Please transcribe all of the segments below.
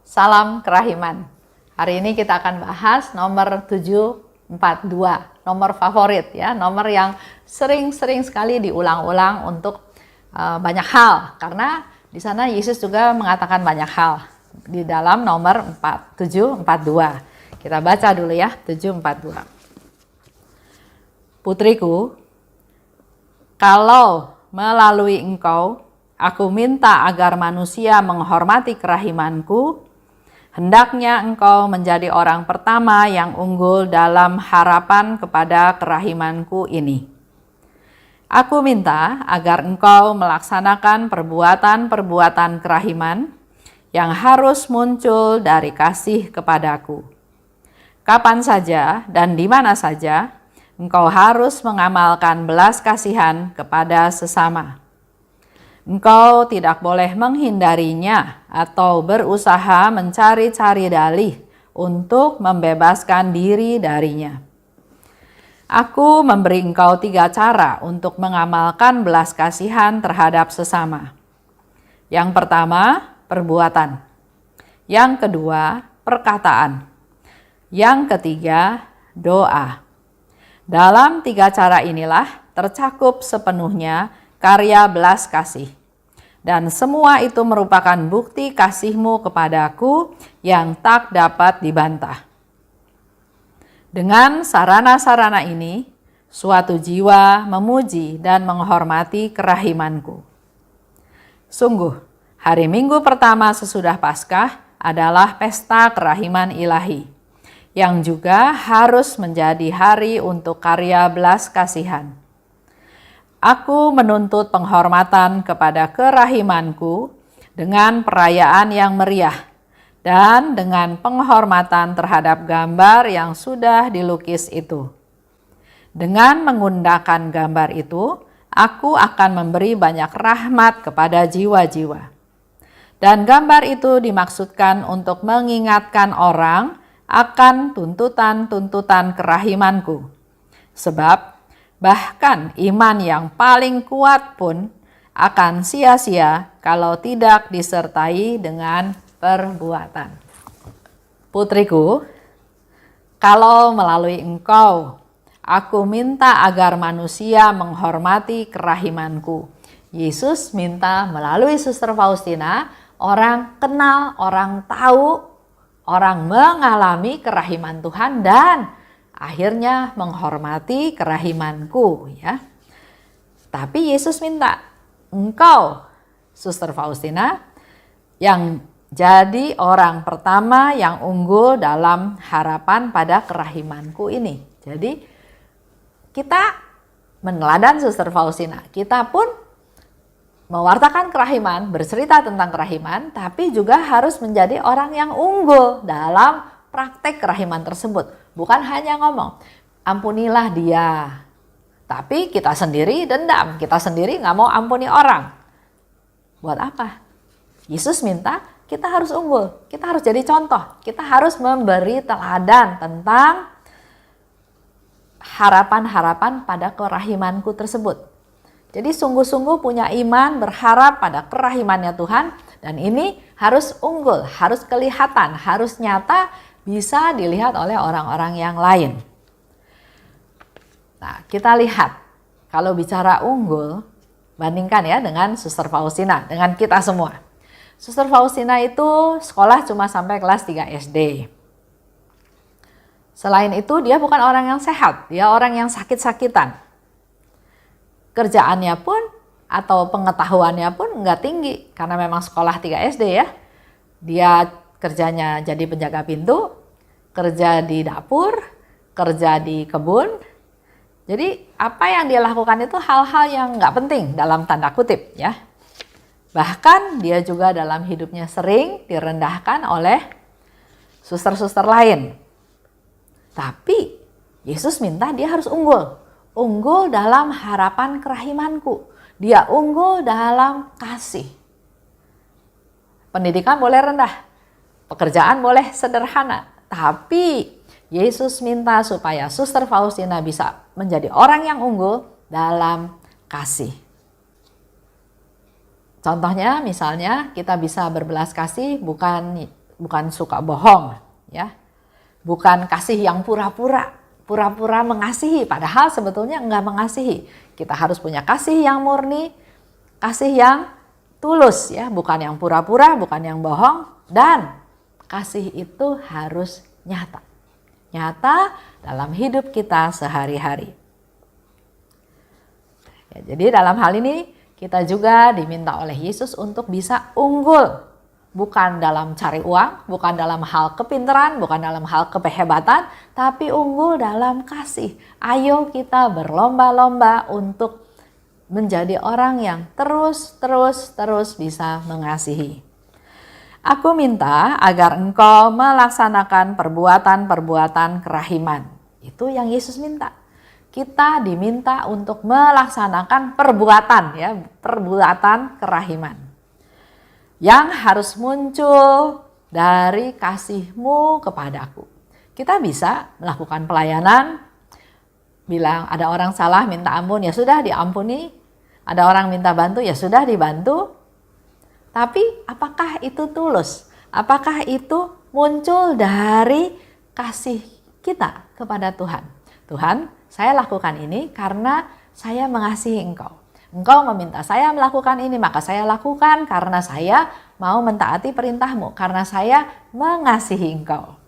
Salam kerahiman. Hari ini kita akan bahas nomor 742, nomor favorit ya, nomor yang sering-sering sekali diulang-ulang untuk banyak hal, karena di sana Yesus juga mengatakan banyak hal di dalam nomor 742. Kita baca dulu ya, 742. Putriku, kalau melalui engkau aku minta agar manusia menghormati kerahimanku, hendaknya engkau menjadi orang pertama yang unggul dalam harapan kepada kerahimanku ini. Aku minta agar engkau melaksanakan perbuatan-perbuatan kerahiman yang harus muncul dari kasih kepadaku. Kapan saja dan di mana saja, engkau harus mengamalkan belas kasihan kepada sesama. Engkau tidak boleh menghindarinya atau berusaha mencari-cari dalih untuk membebaskan diri darinya. Aku memberi engkau 3 cara untuk mengamalkan belas kasihan terhadap sesama. Yang pertama, perbuatan. Yang kedua, perkataan. Yang ketiga, doa. Dalam 3 cara inilah tercakup sepenuhnya karya belas kasih. Dan semua itu merupakan bukti kasihmu kepadaku yang tak dapat dibantah. Dengan sarana-sarana ini, suatu jiwa memuji dan menghormati kerahimanku. Sungguh, hari Minggu pertama sesudah Paskah adalah pesta kerahiman ilahi, yang juga harus menjadi hari untuk karya belas kasihan. Aku menuntut penghormatan kepada kerahimanku dengan perayaan yang meriah dan dengan penghormatan terhadap gambar yang sudah dilukis itu. Dengan menggunakan gambar itu, aku akan memberi banyak rahmat kepada jiwa-jiwa. Dan gambar itu dimaksudkan untuk mengingatkan orang akan tuntutan-tuntutan kerahimanku. Sebab bahkan iman yang paling kuat pun akan sia-sia kalau tidak disertai dengan perbuatan. Putriku, kalau melalui engkau aku minta agar manusia menghormati kerahimanku. Yesus minta melalui Suster Faustina, orang kenal, orang tahu, orang mengalami kerahiman Tuhan dan akhirnya menghormati kerahimanku ya. Tapi Yesus minta engkau, Suster Faustina, yang jadi orang pertama yang unggul dalam harapan pada kerahimanku ini. Jadi kita meneladan Suster Faustina, kita pun mewartakan kerahiman, bercerita tentang kerahiman, tapi juga harus menjadi orang yang unggul dalam praktek kerahiman tersebut. Bukan hanya ngomong, ampunilah dia. Tapi kita sendiri dendam, kita sendiri nggak mau ampuni orang. Buat apa? Yesus minta kita harus unggul, kita harus jadi contoh. Kita harus memberi teladan tentang harapan-harapan pada kerahimanku tersebut. Jadi sungguh-sungguh punya iman, berharap pada kerahimannya Tuhan. Dan ini harus unggul, harus kelihatan, harus nyata, bisa dilihat oleh orang-orang yang lain. Nah, kita lihat kalau bicara unggul, bandingkan ya dengan Suster Faustina, dengan kita semua. Suster Faustina itu sekolah cuma sampai kelas 3 SD. Selain itu dia bukan orang yang sehat, dia orang yang sakit-sakitan. Kerjaannya pun atau pengetahuannya pun nggak tinggi karena memang sekolah 3 SD ya. Dia kerjanya jadi penjaga pintu, kerja di dapur, kerja di kebun. Jadi apa yang dia lakukan itu hal-hal yang nggak penting dalam tanda kutip ya. Bahkan dia juga dalam hidupnya sering direndahkan oleh suster-suster lain. Tapi Yesus minta dia harus unggul. Unggul dalam harapan kerahimanku. Dia unggul dalam kasih. Pendidikan boleh rendah, pekerjaan boleh sederhana, tapi Yesus minta supaya Suster Faustina bisa menjadi orang yang unggul dalam kasih. Contohnya misalnya kita bisa berbelas kasih bukan bukan suka bohong, ya. Bukan kasih yang pura-pura mengasihi, padahal sebetulnya enggak mengasihi. Kita harus punya kasih yang murni, kasih yang tulus, ya, bukan yang pura-pura, bukan yang bohong, dan kasih itu harus nyata. Nyata dalam hidup kita sehari-hari. Ya, jadi dalam hal ini kita juga diminta oleh Yesus untuk bisa unggul. Bukan dalam cari uang, bukan dalam hal kepintaran, bukan dalam hal kehebatan, tapi unggul dalam kasih. Ayo kita berlomba-lomba untuk menjadi orang yang terus bisa mengasihi. Aku minta agar engkau melaksanakan perbuatan-perbuatan kerahiman. Itu yang Yesus minta. Kita diminta untuk melaksanakan perbuatan, ya, perbuatan kerahiman yang harus muncul dari kasih-Mu kepadaku. Kita bisa melakukan pelayanan, bilang ada orang salah minta ampun, ya sudah diampuni. Ada orang minta bantu, ya sudah dibantu. Tapi apakah itu tulus? Apakah itu muncul dari kasih kita kepada Tuhan? Tuhan, saya lakukan ini karena saya mengasihi Engkau. Engkau meminta saya melakukan ini, maka saya lakukan karena saya mau mentaati perintah-Mu, karena saya mengasihi Engkau.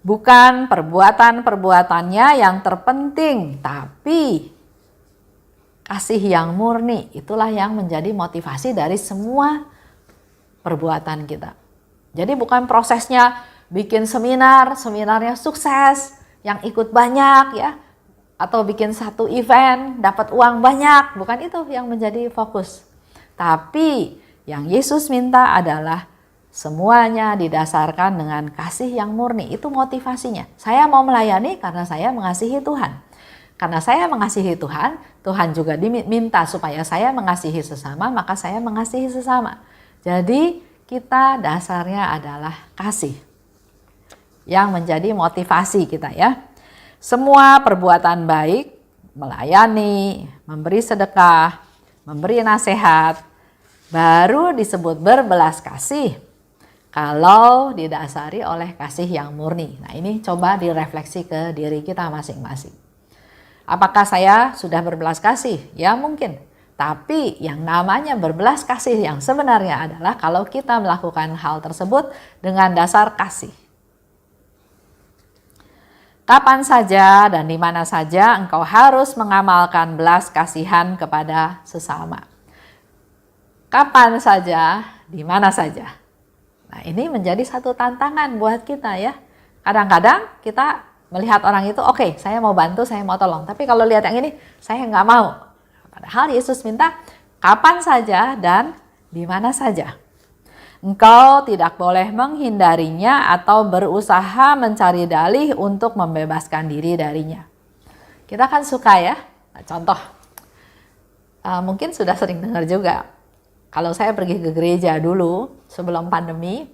Bukan perbuatan-perbuatannya yang terpenting, tapi kasih yang murni. Itulah yang menjadi motivasi dari semua perbuatan kita. Jadi bukan prosesnya bikin seminar, seminarnya sukses, yang ikut banyak, ya, atau bikin satu event dapat uang banyak, bukan itu yang menjadi fokus. Tapi yang Yesus minta adalah semuanya didasarkan dengan kasih yang murni. Itu motivasinya. Saya mau melayani karena saya mengasihi Tuhan. Karena saya mengasihi Tuhan, Tuhan juga diminta supaya saya mengasihi sesama, maka saya mengasihi sesama. Jadi kita dasarnya adalah kasih yang menjadi motivasi kita, ya. Semua perbuatan baik, melayani, memberi sedekah, memberi nasihat, baru disebut berbelas kasih kalau didasari oleh kasih yang murni. Nah, ini coba direfleksi ke diri kita masing-masing. Apakah saya sudah berbelas kasih? Ya mungkin. Tapi yang namanya berbelas kasih yang sebenarnya adalah kalau kita melakukan hal tersebut dengan dasar kasih. Kapan saja dan di mana saja engkau harus mengamalkan belas kasihan kepada sesama. Kapan saja, di mana saja. Nah, ini menjadi satu tantangan buat kita, ya. Kadang-kadang kita melihat orang itu, oke, saya mau bantu, saya mau tolong. Tapi kalau lihat yang ini, saya nggak mau. Padahal Yesus minta kapan saja dan di mana saja. Engkau tidak boleh menghindarinya atau berusaha mencari dalih untuk membebaskan diri darinya. Kita kan suka, ya. Contoh, mungkin sudah sering dengar juga. Kalau saya pergi ke gereja dulu sebelum pandemi,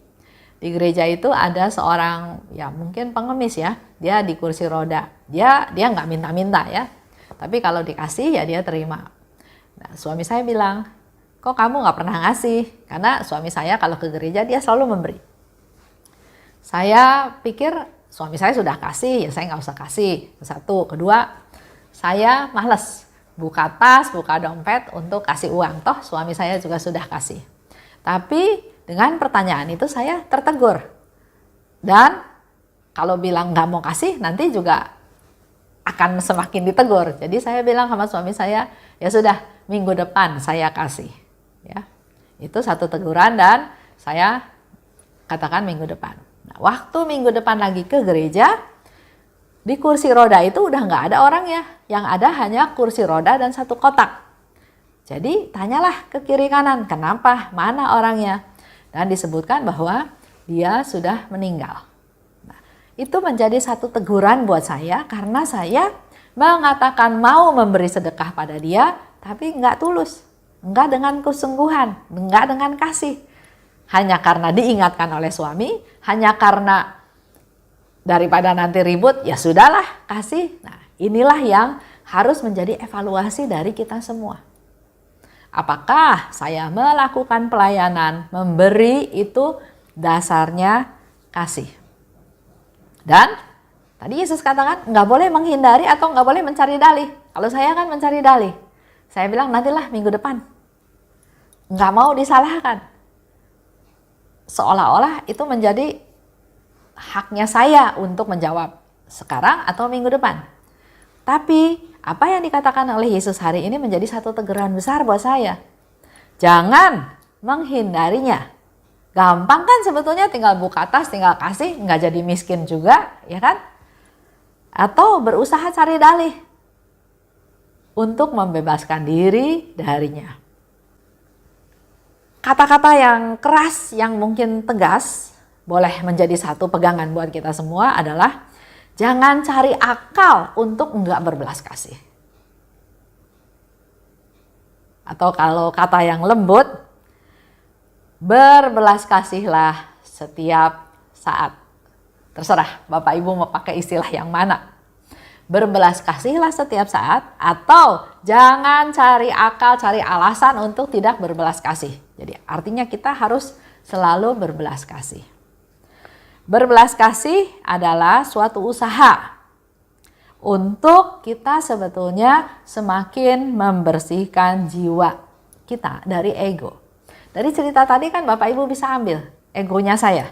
di gereja itu ada seorang, ya mungkin pengemis, ya. Dia di kursi roda. Dia nggak minta-minta, ya. Tapi kalau dikasih, ya dia terima. Nah, suami saya bilang, kok kamu nggak pernah ngasih? Karena suami saya kalau ke gereja dia selalu memberi. Saya pikir suami saya sudah kasih, ya saya nggak usah kasih. Satu, kedua, saya malas buka tas, buka dompet untuk kasih uang. Toh suami saya juga sudah kasih. Tapi dengan pertanyaan itu saya tertegur. Dan kalau bilang nggak mau kasih, nanti juga akan semakin ditegur. Jadi saya bilang sama suami saya, ya sudah, minggu depan saya kasih. Ya, itu satu teguran dan saya katakan minggu depan. Nah, waktu minggu depan lagi ke gereja, di kursi roda itu udah nggak ada orangnya. Yang ada hanya kursi roda dan satu kotak. Jadi tanyalah ke kiri kanan, kenapa, mana orangnya? Dan disebutkan bahwa dia sudah meninggal. Nah, itu menjadi satu teguran buat saya karena saya mengatakan mau memberi sedekah pada dia, tapi nggak tulus. Enggak dengan kesungguhan, enggak dengan kasih. Hanya karena diingatkan oleh suami, hanya karena daripada nanti ribut, ya sudahlah kasih. Nah, inilah yang harus menjadi evaluasi dari kita semua. Apakah saya melakukan pelayanan, memberi itu dasarnya kasih. Dan tadi Yesus katakan nggak boleh menghindari atau nggak boleh mencari dalih. Kalau saya kan mencari dalih. Saya bilang nantilah minggu depan. Nggak mau disalahkan. Seolah-olah itu menjadi haknya saya untuk menjawab sekarang atau minggu depan. Tapi apa yang dikatakan oleh Yesus hari ini menjadi satu teguran besar buat saya. Jangan menghindarinya. Gampang kan sebetulnya, tinggal buka tas, tinggal kasih, nggak jadi miskin juga, ya kan? Atau berusaha cari dalih untuk membebaskan diri darinya. Kata-kata yang keras, yang mungkin tegas, boleh menjadi satu pegangan buat kita semua adalah jangan cari akal untuk enggak berbelas kasih. Atau kalau kata yang lembut, berbelas kasihlah setiap saat. Terserah Bapak Ibu mau pakai istilah yang mana. Berbelas kasihlah setiap saat, atau jangan cari akal, cari alasan untuk tidak berbelas kasih. Jadi artinya kita harus selalu berbelas kasih. Berbelas kasih adalah suatu usaha untuk kita sebetulnya semakin membersihkan jiwa kita dari ego. Dari cerita tadi kan Bapak Ibu bisa ambil egonya saya.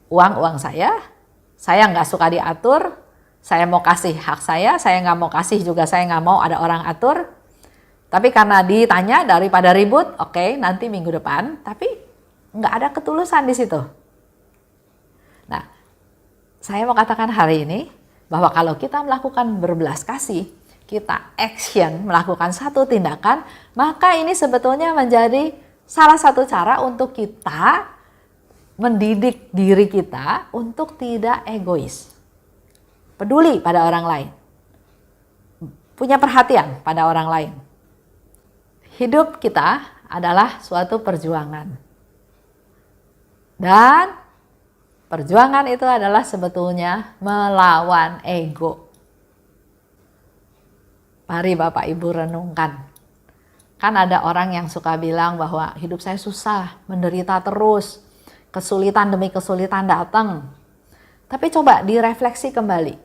Uang saya nggak suka diatur, saya mau kasih hak saya nggak mau kasih juga, saya nggak mau ada orang atur. Tapi karena ditanya daripada ribut, oke, nanti minggu depan, tapi nggak ada ketulusan di situ. Nah, saya mau katakan hari ini bahwa kalau kita melakukan berbelas kasih, kita action, melakukan satu tindakan, maka ini sebetulnya menjadi salah satu cara untuk kita mendidik diri kita untuk tidak egois. Peduli pada orang lain. Punya perhatian pada orang lain. Hidup kita adalah suatu perjuangan. Dan perjuangan itu adalah sebetulnya melawan ego. Mari Bapak Ibu renungkan. Kan ada orang yang suka bilang bahwa hidup saya susah, menderita terus, kesulitan demi kesulitan datang. Tapi coba direfleksi kembali.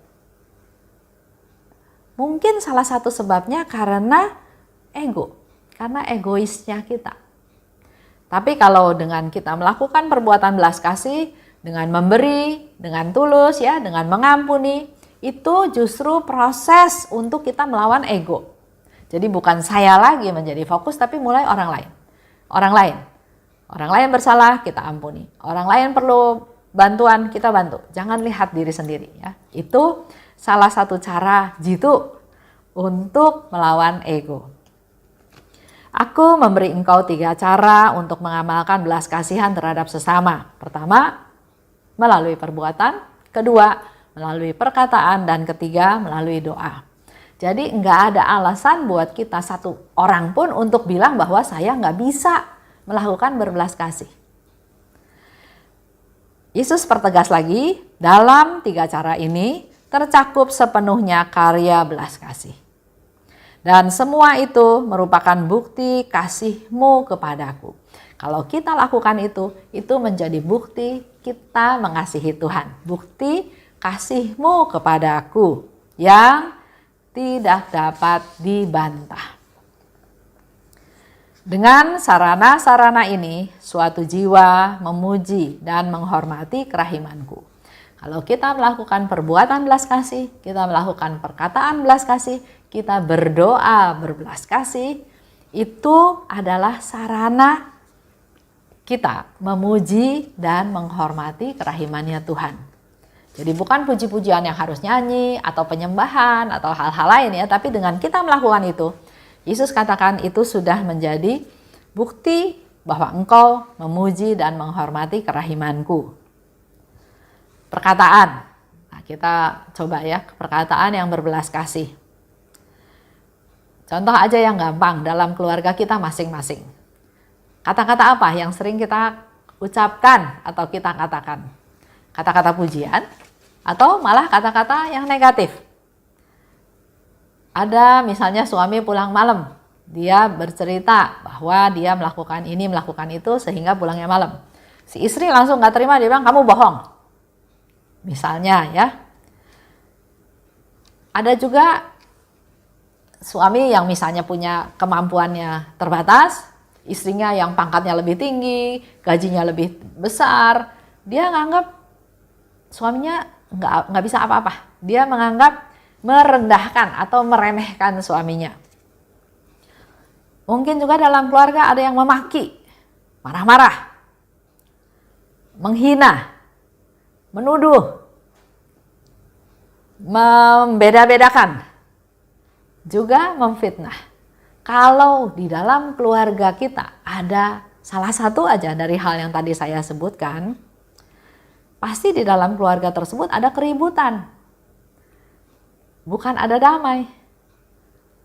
Mungkin salah satu sebabnya karena ego, karena egoisnya kita. Tapi kalau dengan kita melakukan perbuatan belas kasih, dengan memberi, dengan tulus, ya, dengan mengampuni, itu justru proses untuk kita melawan ego. Jadi bukan saya lagi menjadi fokus, tapi mulai orang lain. Orang lain bersalah, kita ampuni. Orang lain perlu bantuan, kita bantu. Jangan lihat diri sendiri, ya. Itu salah satu cara jitu untuk melawan ego. Aku memberi engkau 3 cara untuk mengamalkan belas kasihan terhadap sesama. Pertama, melalui perbuatan. Kedua, melalui perkataan. Dan ketiga, melalui doa. Jadi nggak ada alasan buat kita satu orang pun untuk bilang bahwa saya nggak bisa melakukan berbelas kasih. Yesus pertegas lagi, dalam 3 cara ini tercakup sepenuhnya karya belas kasih. Dan semua itu merupakan bukti kasih-Mu kepadaku. Kalau kita lakukan itu menjadi bukti kita mengasihi Tuhan. Bukti kasih-Mu kepadaku yang tidak dapat dibantah. Dengan sarana-sarana ini, suatu jiwa memuji dan menghormati kerahimanku. Kalau kita melakukan perbuatan belas kasih, kita melakukan perkataan belas kasih, kita berdoa berbelas kasih, itu adalah sarana kita memuji dan menghormati kerahimannya Tuhan. Jadi bukan puji-pujian yang harus nyanyi atau penyembahan atau hal-hal lain, ya, tapi dengan kita melakukan itu, Yesus katakan itu sudah menjadi bukti bahwa engkau memuji dan menghormati kerahimanku. Perkataan. Nah, kita coba ya, perkataan yang berbelas kasih. Contoh aja yang gampang dalam keluarga kita masing-masing. Kata-kata apa yang sering kita ucapkan atau kita katakan? Kata-kata pujian atau malah kata-kata yang negatif? Ada misalnya suami pulang malam, dia bercerita bahwa dia melakukan ini, melakukan itu sehingga pulangnya malam. Si istri langsung nggak terima, dia bilang kamu bohong. Misalnya ya. Ada juga suami yang misalnya punya kemampuannya terbatas, istrinya yang pangkatnya lebih tinggi, gajinya lebih besar, dia nganggap suaminya nggak bisa apa-apa. Dia menganggap merendahkan atau meremehkan suaminya. Mungkin juga dalam keluarga ada yang memaki, marah-marah, menghina, menuduh, membeda-bedakan, juga memfitnah. Kalau di dalam keluarga kita ada salah satu aja dari hal yang tadi saya sebutkan, pasti di dalam keluarga tersebut ada keributan. Bukan ada damai.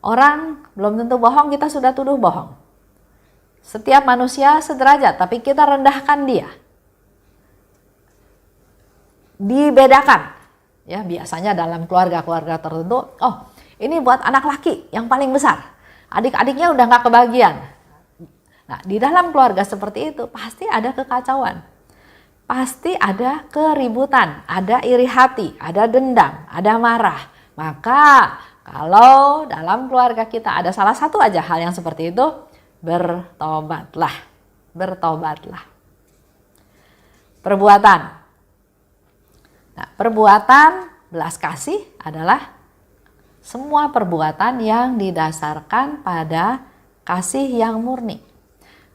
Orang belum tentu bohong, kita sudah tuduh bohong. Setiap manusia sederajat, tapi kita rendahkan dia. Dibedakan. Ya, biasanya dalam keluarga-keluarga tertentu, oh ini buat anak laki yang paling besar. Adik-adiknya udah gak kebagian. Nah, di dalam keluarga seperti itu pasti ada kekacauan. Pasti ada keributan, ada iri hati, ada dendam, ada marah. Maka kalau dalam keluarga kita ada salah satu aja hal yang seperti itu, bertobatlah. Bertobatlah. Perbuatan. Nah, perbuatan belas kasih adalah semua perbuatan yang didasarkan pada kasih yang murni.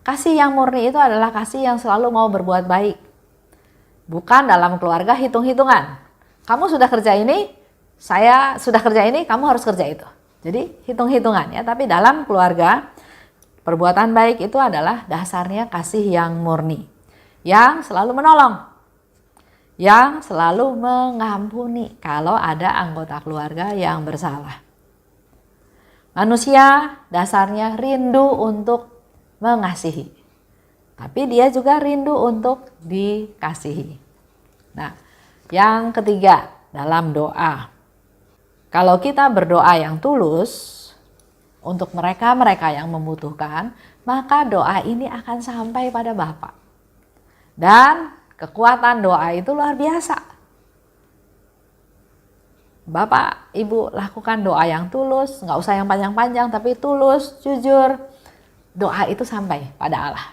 Kasih yang murni itu adalah kasih yang selalu mau berbuat baik. Bukan dalam keluarga hitung-hitungan. Kamu sudah kerja ini, saya sudah kerja ini, kamu harus kerja itu. Jadi hitung-hitungan ya, tapi dalam keluarga perbuatan baik itu adalah dasarnya kasih yang murni. Yang selalu menolong. Yang selalu mengampuni kalau ada anggota keluarga yang bersalah. Manusia dasarnya rindu untuk mengasihi. Tapi dia juga rindu untuk dikasihi. Nah, yang ketiga dalam doa. Kalau kita berdoa yang tulus untuk mereka-mereka yang membutuhkan, maka doa ini akan sampai pada Bapa. Dan kekuatan doa itu luar biasa. Bapak, Ibu lakukan doa yang tulus, nggak usah yang panjang-panjang, tapi tulus, jujur. Doa itu sampai pada Allah.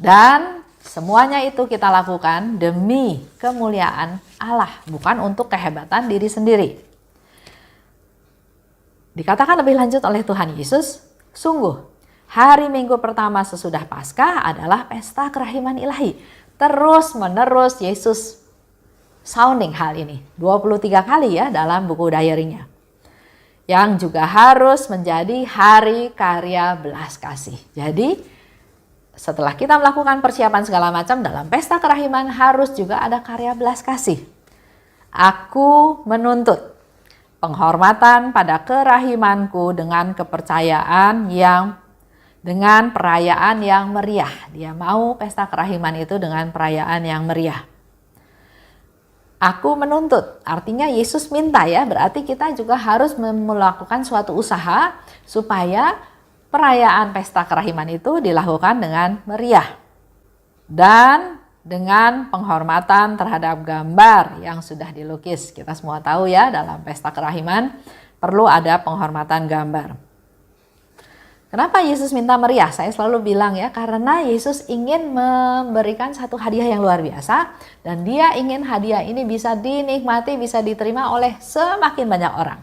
Dan semuanya itu kita lakukan demi kemuliaan Allah, bukan untuk kehebatan diri sendiri. Dikatakan lebih lanjut oleh Tuhan Yesus, sungguh hari Minggu pertama sesudah Paskah adalah pesta kerahiman ilahi. Terus menerus Yesus sounding hal ini. 23 kali ya dalam buku diary-nya. Yang juga harus menjadi hari karya belas kasih. Jadi setelah kita melakukan persiapan segala macam dalam pesta kerahiman harus juga ada karya belas kasih. Aku menuntut penghormatan pada kerahimanku dengan kepercayaan dengan perayaan yang meriah. Dia mau pesta kerahiman itu dengan perayaan yang meriah. Aku menuntut, artinya Yesus minta ya, berarti kita juga harus melakukan suatu usaha supaya perayaan pesta kerahiman itu dilakukan dengan meriah. Dan dengan penghormatan terhadap gambar yang sudah dilukis. Kita semua tahu ya, dalam pesta kerahiman perlu ada penghormatan gambar. Kenapa Yesus minta meriah? Saya selalu bilang ya, karena Yesus ingin memberikan satu hadiah yang luar biasa dan dia ingin hadiah ini bisa dinikmati, bisa diterima oleh semakin banyak orang.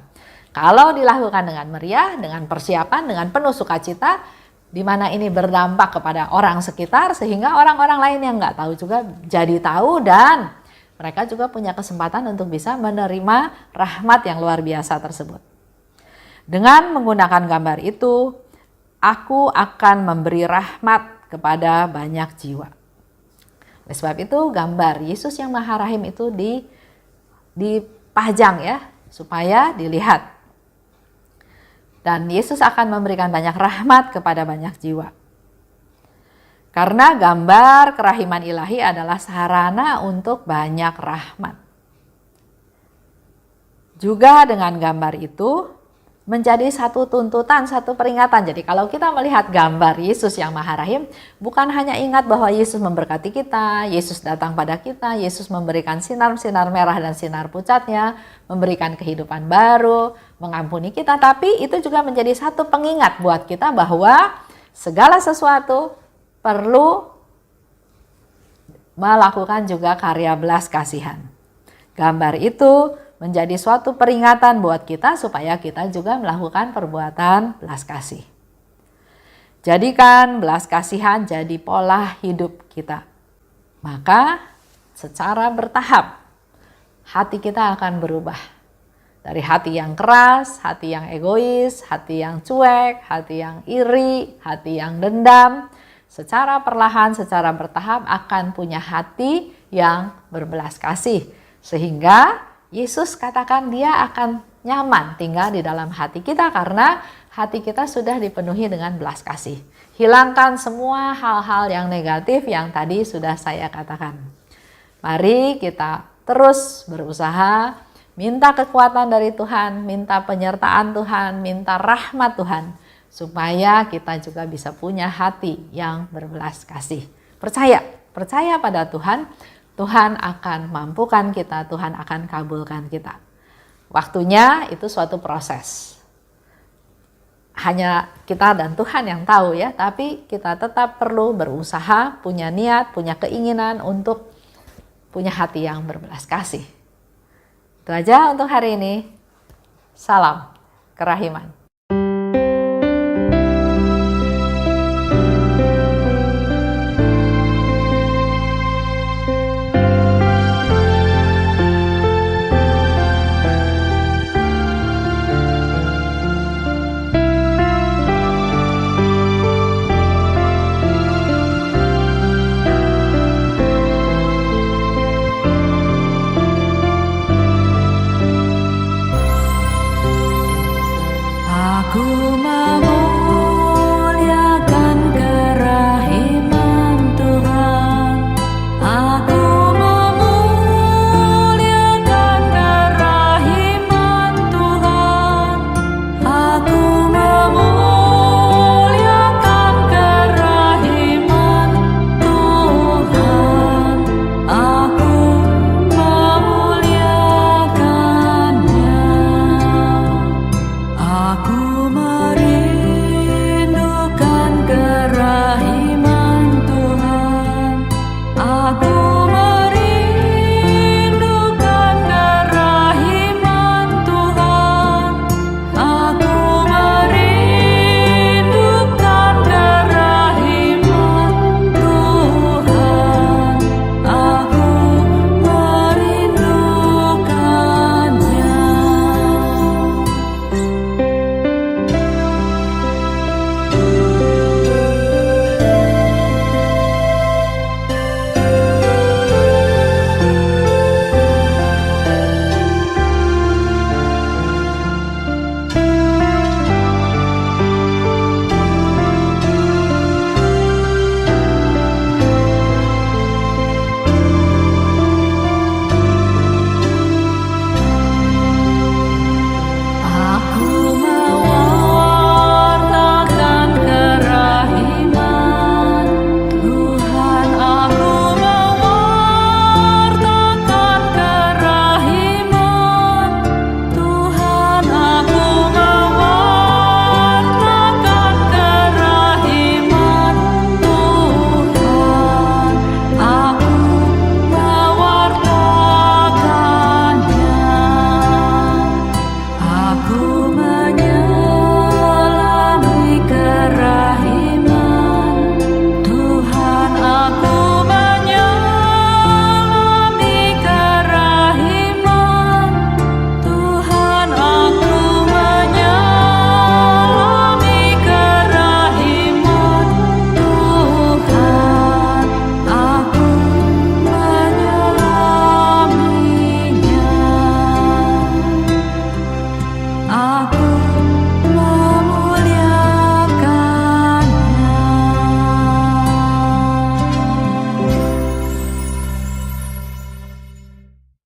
Kalau dilakukan dengan meriah, dengan persiapan, dengan penuh sukacita, di mana ini berdampak kepada orang sekitar sehingga orang-orang lain yang nggak tahu juga jadi tahu dan mereka juga punya kesempatan untuk bisa menerima rahmat yang luar biasa tersebut. Dengan menggunakan gambar itu, aku akan memberi rahmat kepada banyak jiwa. Oleh sebab itu gambar Yesus yang Maha Rahim itu dipajang ya, supaya dilihat. Dan Yesus akan memberikan banyak rahmat kepada banyak jiwa. Karena gambar kerahiman ilahi adalah sarana untuk banyak rahmat. Juga dengan gambar itu, menjadi satu tuntutan, satu peringatan. Jadi kalau kita melihat gambar Yesus yang Maha Rahim, bukan hanya ingat bahwa Yesus memberkati kita, Yesus datang pada kita, Yesus memberikan sinar-sinar merah dan sinar pucatnya, memberikan kehidupan baru, mengampuni kita, tapi itu juga menjadi satu pengingat buat kita bahwa segala sesuatu perlu melakukan juga karya belas kasihan. Gambar itu menjadi suatu peringatan buat kita supaya kita juga melakukan perbuatan belas kasih. Jadikan belas kasihan jadi pola hidup kita. Maka secara bertahap hati kita akan berubah. Dari hati yang keras, hati yang egois, hati yang cuek, hati yang iri, hati yang dendam. Secara perlahan, secara bertahap akan punya hati yang berbelas kasih. Sehingga Yesus katakan dia akan nyaman tinggal di dalam hati kita karena hati kita sudah dipenuhi dengan belas kasih. Hilangkan semua hal-hal yang negatif yang tadi sudah saya katakan. Mari kita terus berusaha, minta kekuatan dari Tuhan, minta penyertaan Tuhan, minta rahmat Tuhan, supaya kita juga bisa punya hati yang berbelas kasih. Percaya pada Tuhan. Tuhan akan mampukan kita, Tuhan akan kabulkan kita. Waktunya itu suatu proses. Hanya kita dan Tuhan yang tahu ya, tapi kita tetap perlu berusaha, punya niat, punya keinginan untuk punya hati yang berbelas kasih. Itu aja untuk hari ini. Salam kerahiman.